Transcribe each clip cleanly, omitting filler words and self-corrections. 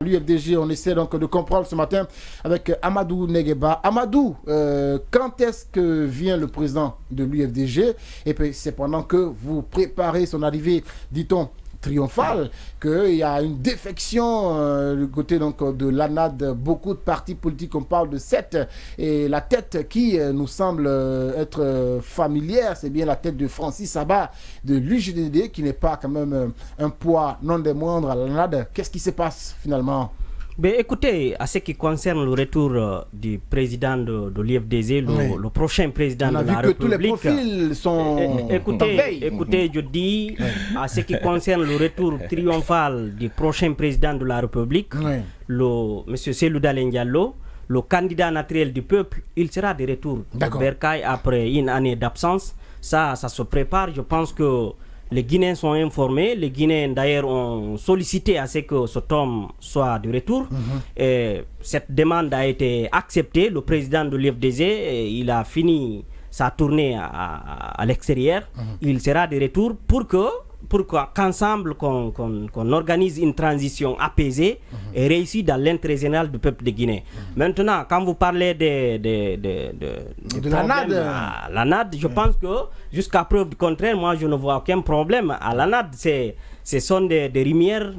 l'UFDG. On essaie donc de comprendre ce matin avec Amadou Negueba. Amadou, quand est-ce que vient le président de l'UFDG? Et puis c'est pendant que vous préparez son arrivée, dit-on, triomphale, qu'il y a une défection du côté donc, de l'ANAD. Beaucoup de partis politiques, on parle de 7, et la tête qui nous semble être familière, c'est bien la tête de Francis Saba de l'UJDD, qui n'est pas quand même un poids non des moindres à l'ANAD. Qu'est-ce qui se passe finalement? Ben, écoutez, à ce qui concerne le retour du président de l'UFDG, le prochain président de la République... On a vu que tous les profils sont écoutez, je dis, à ce qui concerne le retour triomphal du prochain président de la République, M. Cellou Dalein Diallo, le candidat naturel du peuple, il sera de retour au Bercail après une année d'absence. Ça se prépare. Je pense que les Guinéens sont informés. Les Guinéens, d'ailleurs, ont sollicité à ce que cet homme soit de retour. Et cette demande a été acceptée. Le président de l'UFDG, il a fini sa tournée à l'extérieur. Il sera de retour pour qu'ensemble, qu'on organise une transition apaisée et réussie dans l'intérêt général du peuple de Guinée. Maintenant, quand vous parlez de l'ANAD, je pense que jusqu'à preuve du contraire, moi je ne vois aucun problème. À l'ANAD, ce sont des rumeurs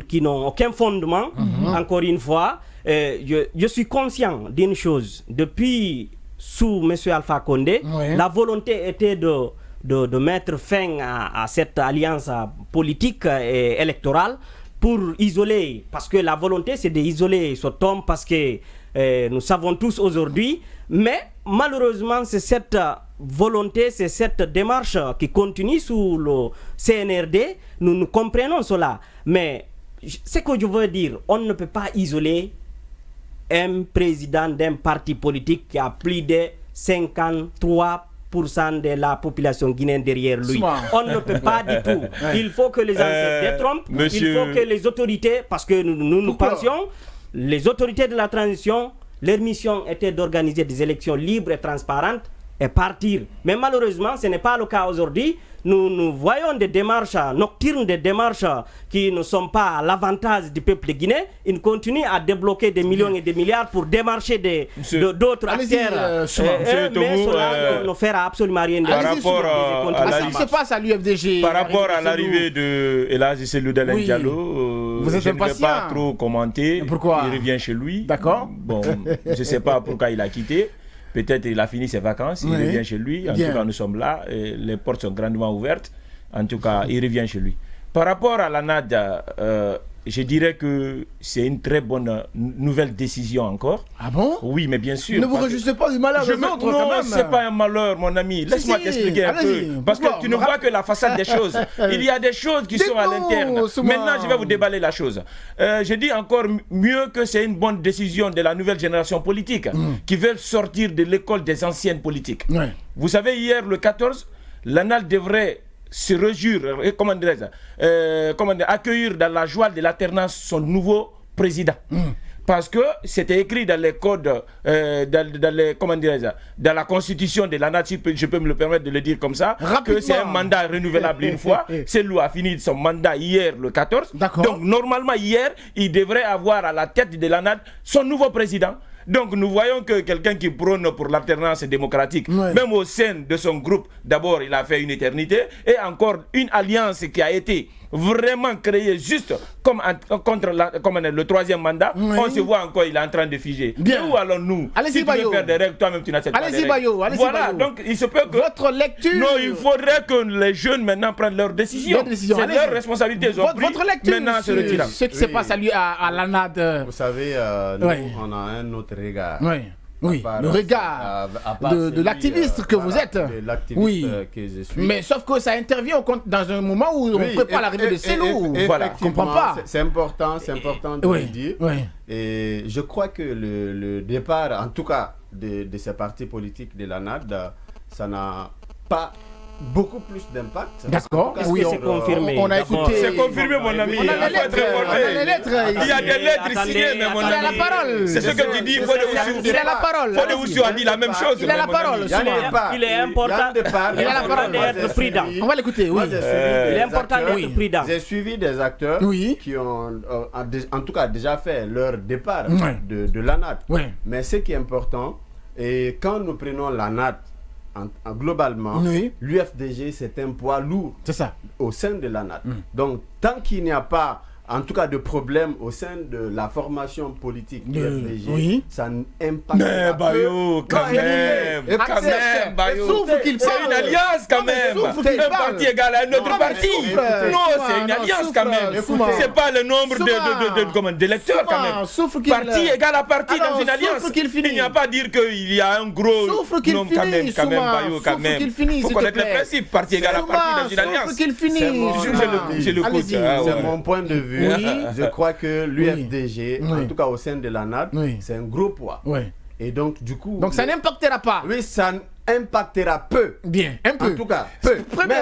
qui n'ont aucun fondement. Encore une fois, je suis conscient d'une chose. Depuis sous M. Alpha Condé, la volonté était de mettre fin à cette alliance politique et électorale pour isoler, parce que la volonté c'est d'isoler cet homme, parce que nous savons tous aujourd'hui, mais malheureusement c'est cette volonté, c'est cette démarche qui continue sous le CNRD, nous comprenons cela, mais ce que je veux dire, on ne peut pas isoler un président d'un parti politique qui a plus de 53% de la population guinéenne derrière lui. On ne peut pas du tout. Il faut que les ancêtres détrompent. Il faut que les autorités, parce que nous pensions, les autorités de la transition, leur mission était d'organiser des élections libres et transparentes et partir. Mais malheureusement, ce n'est pas le cas aujourd'hui. Nous voyons des démarches nocturnes, des démarches qui ne sont pas à l'avantage du peuple guinéen. Ils continuent à débloquer des millions et des milliards pour démarcher d'autres acteurs. Mais cela ne fera absolument rien. Par rapport à ce qui se passe à l'UFDG. Par rapport à l'arrivée de Elhadji Cellou Dalein Diallo, vous êtes je ne vais impatient. pas trop commenter. Pourquoi? Il revient chez lui. D'accord. Bon, je ne sais pas pourquoi il a quitté. Peut-être il a fini ses vacances, il revient chez lui. En tout cas, nous sommes là, et les portes sont grandement ouvertes. En tout cas, il revient chez lui. Par rapport à l'ANAD, je dirais que c'est une très bonne nouvelle décision encore. Ah bon? Oui, mais bien sûr. Ne vous réjouissez pas du malheur des autres, quand même. Non, c'est pas un malheur, mon ami. Laisse-moi t'expliquer un peu. Parce que tu ne vois que la façade des choses. Il y a des choses qui sont à l'interne. Maintenant, je vais vous déballer la chose. Je dis encore mieux que c'est une bonne décision de la nouvelle génération politique qui veulent sortir de l'école des anciennes politiques. Vous savez, hier, le 14, l'ANAD devrait se réjouir, accueillir dans la joie de l'alternance son nouveau président. Parce que c'était écrit dans les codes, dans la constitution de l'ANAD, si je peux me le permettre de le dire comme ça, que c'est un mandat renouvelable une fois. Cellou a fini son mandat hier, le 14. Donc normalement hier, il devrait avoir à la tête de l'ANAD son nouveau président. Donc nous voyons que quelqu'un qui prône pour l'alternance démocratique, même au sein de son groupe, d'abord il a fait une éternité, et encore une alliance qui a été vraiment créée juste contre le troisième mandat. On se voit encore, il est en train de figer. Mais où allons-nous? Si tu veux faire des règles, toi-même tu n'acceptes pas des règles. Voilà, donc il se peut que... Votre lecture... Non, il faudrait que les jeunes maintenant prennent leurs décisions. C'est leur responsabilité. Ils ont pris, votre lecture maintenant se retirent. Ce qui se passe à l'ANAD. Vous savez, nous, on a un autre regard. Oui, le regard de l'activiste que vous êtes. Oui, que je suis. Mais sauf que ça intervient dans un moment où on ne prépare l'arrivée de Cellou. Voilà, je ne comprends pas. C'est important de le dire. Et je crois que le départ, en tout cas, de ces partis politiques de l'ANAD, ça n'a pas beaucoup plus d'impact. D'accord. Oui, c'est confirmé. On a écouté. C'est confirmé, mon ami. On a les lettres. Il y a des lettres signées, mais mon ami. Il a la parole. C'est ce que tu dis. Il a la parole. Fodé Oussou a dit la même chose. Il a la parole. Il est important. Il a la parole d'être prudent. On va l'écouter, oui. Il est important d'être prudent. J'ai suivi des acteurs qui ont, en tout cas, déjà fait leur départ de l'ANAT. Mais ce qui est important, et quand nous prenons l'ANAT, globalement, l'UFDG, c'est un poids lourd au sein de l'ANAT. Donc, tant qu'il n'y a pas, en tout cas, de problème au sein de la formation politique de l'UFDG, ça n'impacte pas. Mais Bayo, quand même, Bayo, c'est une alliance quand même. Un parti égal à un autre parti. Non, c'est une alliance quand même. C'est pas le nombre d'électeurs quand même. Parti égal à parti dans une alliance. Il n'y a pas à dire qu'il y a un gros nombre quand même, Bayo, quand même. Il faut connaître les principes. Parti égal à parti dans une alliance. Je le coûte. C'est mon point de vue. Je crois que l'UFDG, en tout cas au sein de l'ANAT, c'est un gros poids. Et donc, du coup... Donc, ça n'impactera pas. Oui, ça impactera peu. Bien, un peu. En tout cas, peu.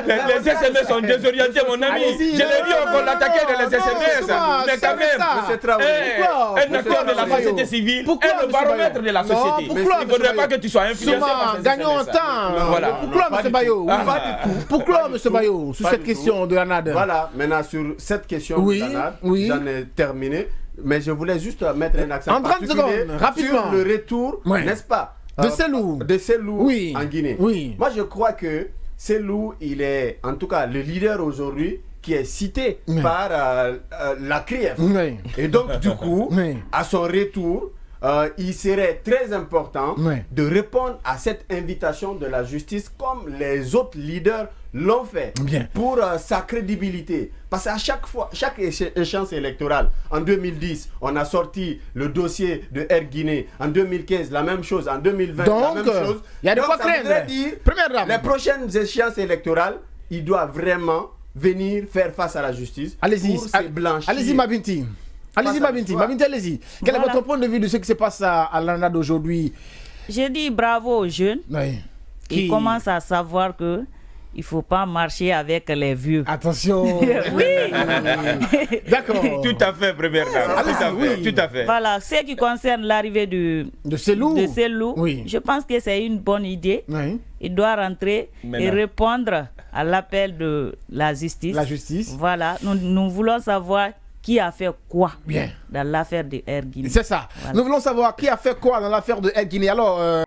Les SMS sont désorientés, mon ami. Je l'ai vu, on l'attaquait dans les SMS. Mais quand même, un acteur de la société civile est le baromètre de la société. Il ne faudrait pas que tu sois influencé par ces SMS. Gagnons en temps. Pourquoi, M. Bayo? Pourquoi, M. Bayo, sur cette question de l'ANAD? Voilà, maintenant, sur cette question de l'ANAD, j'en ai terminé. Mais je voulais juste mettre un accent particulier sur le retour, n'est-ce pas, de Cellou en Guinée. Moi, je crois que Cellou, il est en tout cas le leader aujourd'hui qui est cité par la CRIEF. Et donc, du coup, à son retour, il serait très important de répondre à cette invitation de la justice comme les autres leaders l'ont fait pour sa crédibilité. Parce qu'à chaque échéance électorale, en 2010, on a sorti le dossier de Air Guinée. En 2015, la même chose. En 2020, la même chose. Il y a de quoi craindre. Les prochaines échéances électorales, il doit vraiment venir faire face à la justice. Allez-y, allez-y, Mabinti. Allez-y, Mabinti, allez-y. Quel est votre point de vue de ce qui se passe à l'ANAD aujourd'hui? Je dis bravo aux jeunes qui commencent à savoir que il ne faut pas marcher avec les vieux. Attention. Oui. D'accord. Tout à fait, première dame. Tout à fait. Voilà, ce qui concerne l'arrivée de Cellou, je pense que c'est une bonne idée. Il doit rentrer et répondre à l'appel de la justice. La justice. Voilà, nous voulons savoir qui a fait quoi dans l'affaire de Air Guinée. C'est ça. Voilà. Nous voulons savoir qui a fait quoi dans l'affaire de Air Guinée. Alors...